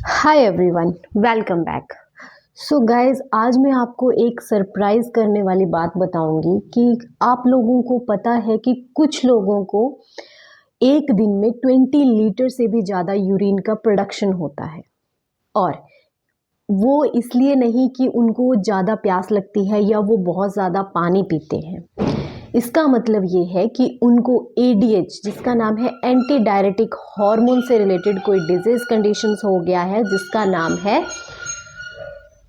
Hi everyone, welcome back. So guys, आज मैं आपको एक सरप्राइज करने वाली बात बताऊंगी कि आप लोगों को पता है कि कुछ लोगों को एक दिन में 20 लीटर से भी ज़्यादा यूरिन का प्रोडक्शन होता है। और वो इसलिए नहीं कि उनको ज़्यादा प्यास लगती है या वो बहुत ज़्यादा पानी पीते हैं। इसका मतलब ये है कि उनको एडीएच, जिसका नाम है एंटी डायरेटिक हार्मोन से रिलेटेड कोई डिजीज कंडीशंस हो गया है, जिसका नाम है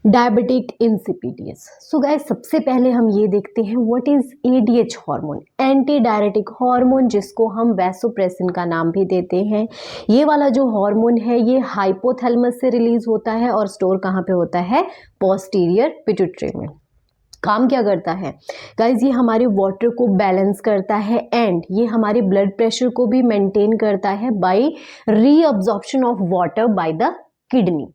डायबिटिक इंसिपिडियस। सो गाइस, सबसे पहले हम ये देखते हैं what is ADH hormone. Anti diuretic hormone, जिसको हम वैसोप्रेसिन का नाम भी देते हैं। ये वाला जो हार्मोन है ये हाइपोथैलेमस से रिलीज होता है और स्टोर कहाँ पे होता है? पोस्टीरियर पिट्यूटरी में। काम क्या करता है गाइज? ये हमारे वाटर को बैलेंस करता है एंड ये हमारे ब्लड प्रेशर को भी मेंटेन करता है by reabsorption of water by the kidney.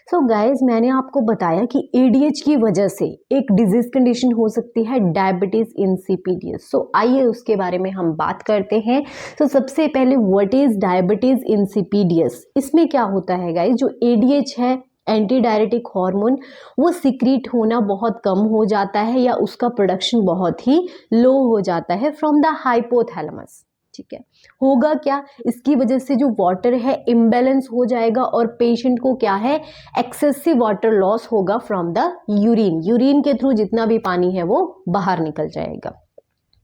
So guys, मैंने आपको बताया कि एडीएच की वजह से एक डिजीज कंडीशन हो सकती है डायबिटीज इंसिपिडियस। सो आइए उसके बारे में हम बात करते हैं। तो सबसे पहले व्हाट इज डायबिटीज इंसिपिडियस? इसमें क्या होता है गाइज, जो एडीएच है एंटी डायरेटिक हार्मोन, वो सिक्रीट होना बहुत कम हो जाता है या उसका प्रोडक्शन बहुत ही लो हो जाता है फ्रॉम द हाइपोथैलेमस। ठीक है, होगा क्या? इसकी वजह से जो वाटर है इम्बैलेंस हो जाएगा और पेशेंट को क्या है, एक्सेसिव वाटर लॉस होगा फ्रॉम द यूरिन। यूरिन के थ्रू जितना भी पानी है वो बाहर निकल जाएगा।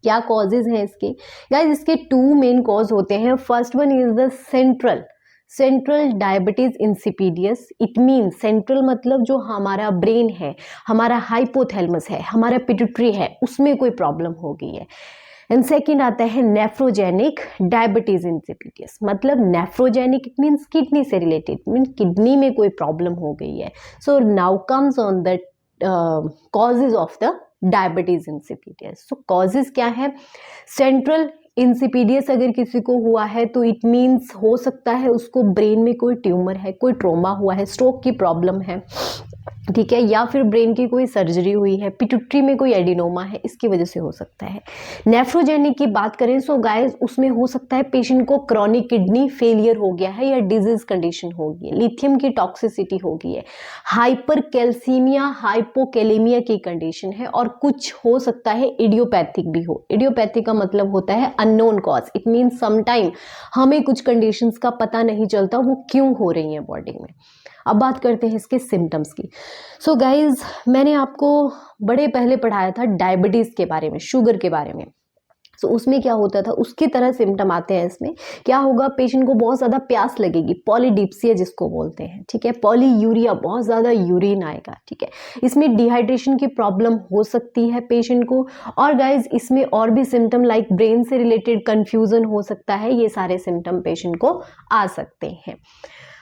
क्या कॉजेज हैं इसके गाइस? इसके टू मेन कॉज होते हैं। First one is the central diabetes इंसिपिडियस। It mean central मतलब जो हमारा ब्रेन है, हमारा हाइपोथैलेमस है, हमारा पिट्यूटरी है, उसमें कोई प्रॉब्लम हो गई है। एंड सेकेंड आता है नेफ्रोजेनिक डायबिटीज इंसिपिडियस। मतलब नेफ्रोजेनिक इट मीन्स किडनी से रिलेटेड, मीन किडनी में कोई प्रॉब्लम हो गई है। So now comes on the causes of the diabetes इंसिपिडियस। So causes क्या है? सेंट्रल इंसिपिडियस अगर किसी को हुआ है तो इट मीन्स हो सकता है उसको ब्रेन में कोई ट्यूमर है, कोई ट्रोमा हुआ है, स्ट्रोक की प्रॉब्लम है, ठीक है, या फिर ब्रेन की कोई सर्जरी हुई है, पिट्यूटरी में कोई एडिनोमा है, इसकी वजह से हो सकता है। नेफ्रोजेनिक की बात करें सो गाइस, उसमें हो सकता है पेशेंट को क्रॉनिक किडनी फेलियर हो गया है या डिजीज कंडीशन हो गई है, लिथियम की टॉक्सिसिटी हो गई है, हाइपर कैल्सीमिया हाइपोकेलेमिया की कंडीशन है, और कुछ हो सकता है इडियोपैथिक भी हो। इडियोपैथिक का मतलब होता है unknown cause. It means sometime हमें कुछ कंडीशंस का पता नहीं चलता वो क्यों हो रही है बॉडी में। अब बात करते हैं इसके सिम्टम्स की। सो गाइज, मैंने आपको बड़े पहले पढ़ाया था डायबिटीज के बारे में, शुगर के बारे में। सो उसमें क्या होता था, उसकी तरह सिम्टम आते हैं इसमें। क्या होगा, पेशेंट को बहुत ज़्यादा प्यास लगेगी, पॉलीडिप्सिया जिसको बोलते हैं, ठीक है, पॉलीयूरिया, बहुत ज़्यादा यूरिन आएगा, ठीक है। इसमें डिहाइड्रेशन की प्रॉब्लम हो सकती है पेशेंट को। और गाइज, इसमें और भी सिम्टम लाइक ब्रेन से रिलेटेड कन्फ्यूजन हो सकता है। ये सारे सिम्टम पेशेंट को आ सकते हैं।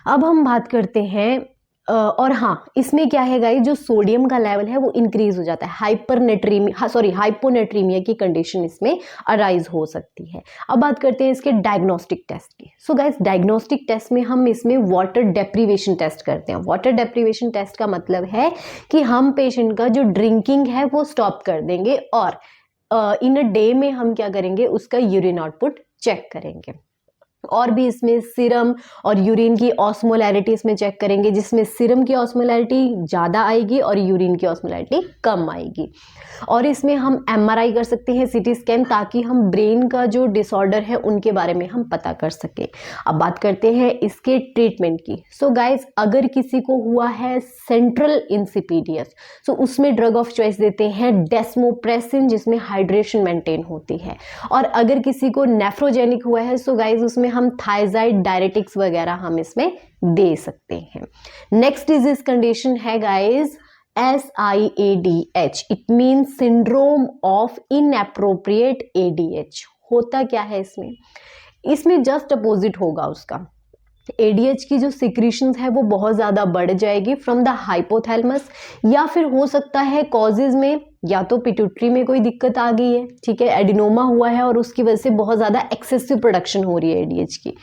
अब हम बात करते हैं और हाँ, इसमें क्या है गाइस, जो सोडियम का लेवल है वो इंक्रीज हो जाता है। हाइपोनेट्रीमिया की कंडीशन इसमें अराइज हो सकती है। अब बात करते हैं इसके डायग्नोस्टिक टेस्ट की। सो गाइस, डायग्नोस्टिक टेस्ट में हम इसमें वाटर डेप्रीवेशन टेस्ट करते हैं। वाटर डेप्रीवेशन टेस्ट का मतलब है कि हम पेशेंट का जो ड्रिंकिंग है वो स्टॉप कर देंगे और इन अ डे में हम क्या करेंगे, उसका यूरिन आउटपुट चेक करेंगे। और भी इसमें सीरम और यूरिन की ऑस्मोलैरिटी इसमें चेक करेंगे, जिसमें सीरम की ऑस्मोलैरिटी ज़्यादा आएगी और यूरिन की ऑस्मोलैरिटी कम आएगी। और इसमें हम एमआरआई कर सकते हैं, सीटी स्कैन, ताकि हम ब्रेन का जो डिसऑर्डर है उनके बारे में हम पता कर सकें। अब बात करते हैं इसके ट्रीटमेंट की। सो गाइज, अगर किसी को हुआ है सेंट्रल इंसिपिडियस, सो उसमें ड्रग ऑफ चॉइस देते हैं डेस्मोप्रेसिन, जिसमें हाइड्रेशन मेंटेन होती है। और अगर किसी को नेफ्रोजेनिक हुआ है सो गाइज, उसमें हम थायजाइड डायरेटिक्स वगैरह हम इसमें दे सकते हैं। नेक्स्ट डिजीज कंडीशन है guys SIADH। It mean syndrome of inappropriate ADH। होता क्या है इसमें जस्ट अपोजिट होगा उसका। ADH की जो सिक्रीशंस है वो बहुत ज़्यादा बढ़ जाएगी फ्रॉम द हाइपोथैलेमस, या फिर हो सकता है कॉजेज में या तो पिट्यूटरी में कोई दिक्कत आ गई है, ठीक है, एडिनोमा हुआ है और उसकी वजह से बहुत ज़्यादा एक्सेसिव प्रोडक्शन हो रही है ADH की,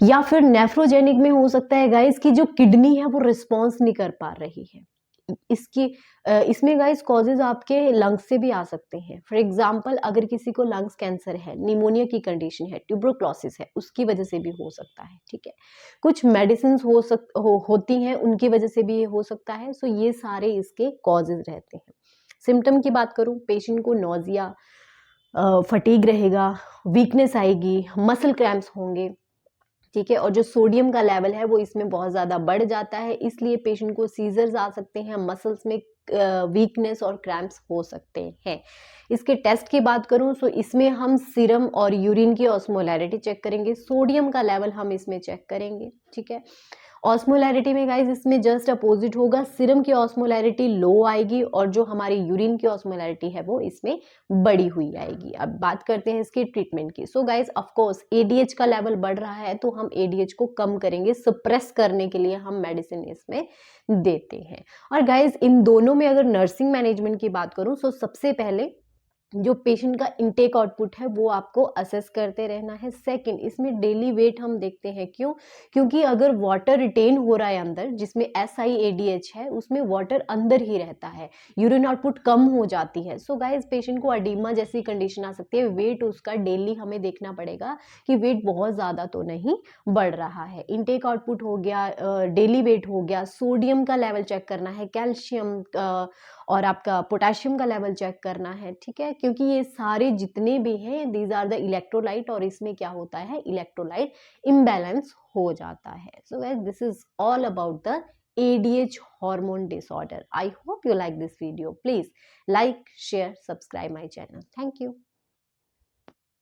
या फिर नेफ्रोजेनिक में हो सकता है गाइस कि जो किडनी है वो रिस्पॉन्स नहीं कर पा रही है। इसमें गाइस कॉजेज आपके लंग्स से भी आ सकते हैं। फॉर एग्जांपल अगर किसी को लंग्स कैंसर है, निमोनिया की कंडीशन है, ट्यूबरक्लोसिस है, उसकी वजह से भी हो सकता है, ठीक है। कुछ मेडिसिन होती हैं, उनकी वजह से भी ये हो सकता है। सो ये सारे इसके कॉजेज रहते हैं। सिम्टम की बात करूं, पेशेंट को नोजिया, फटीग रहेगा, वीकनेस आएगी, मसल क्रैम्प्स होंगे, ठीक है। और जो सोडियम का लेवल है वो इसमें बहुत ज़्यादा बढ़ जाता है, इसलिए पेशेंट को सीजर्स आ सकते हैं, मसल्स में वीकनेस और क्रैम्प्स हो सकते हैं। इसके टेस्ट की बात करूं तो इसमें हम सीरम और यूरिन की ऑस्मोलैरिटी चेक करेंगे, सोडियम का लेवल हम इसमें चेक करेंगे, ठीक है। ऑस्मोलैरिटी में गाइज इसमें जस्ट अपोजिट होगा, सीरम की ऑस्मोलैरिटी लो आएगी और जो हमारी यूरिन की ऑस्मोलैरिटी है वो इसमें बड़ी हुई आएगी। अब बात करते हैं इसकी ट्रीटमेंट की। So guys of course ADH का लेवल बढ़ रहा है तो हम एडीएच को कम करेंगे, सप्रेस करने के लिए हम मेडिसिन इसमें देते हैं। और गाइज इन दोनों में अगर नर्सिंग मैनेजमेंट की बात करूं तो सबसे पहले जो पेशेंट का इनटेक आउटपुट है वो आपको असेस करते रहना है। सेकंड, इसमें डेली वेट हम देखते हैं, क्यों? क्योंकि अगर वाटर रिटेन हो रहा है अंदर, जिसमें SiADH है, उसमें वाटर अंदर ही रहता है, यूरिन आउटपुट कम हो जाती है। सो गाइस पेशेंट को अडीमा जैसी कंडीशन आ सकती है। वेट उसका डेली हमें देखना पड़ेगा कि वेट बहुत ज़्यादा तो नहीं बढ़ रहा है। इनटेक आउटपुट हो गया, डेली वेट हो गया, सोडियम का लेवल चेक करना है, कैल्शियम और आपका पोटेशियम का लेवल चेक करना है, ठीक है। क्योंकि ये सारे जितने भी हैं दीज आर द इलेक्ट्रोलाइट, और इसमें क्या होता है, इलेक्ट्रोलाइट इम्बैलेंस हो जाता है। So guys this is all about the ADH hormone disorder. I hope you like this video. Please like, share, subscribe my channel. Thank you.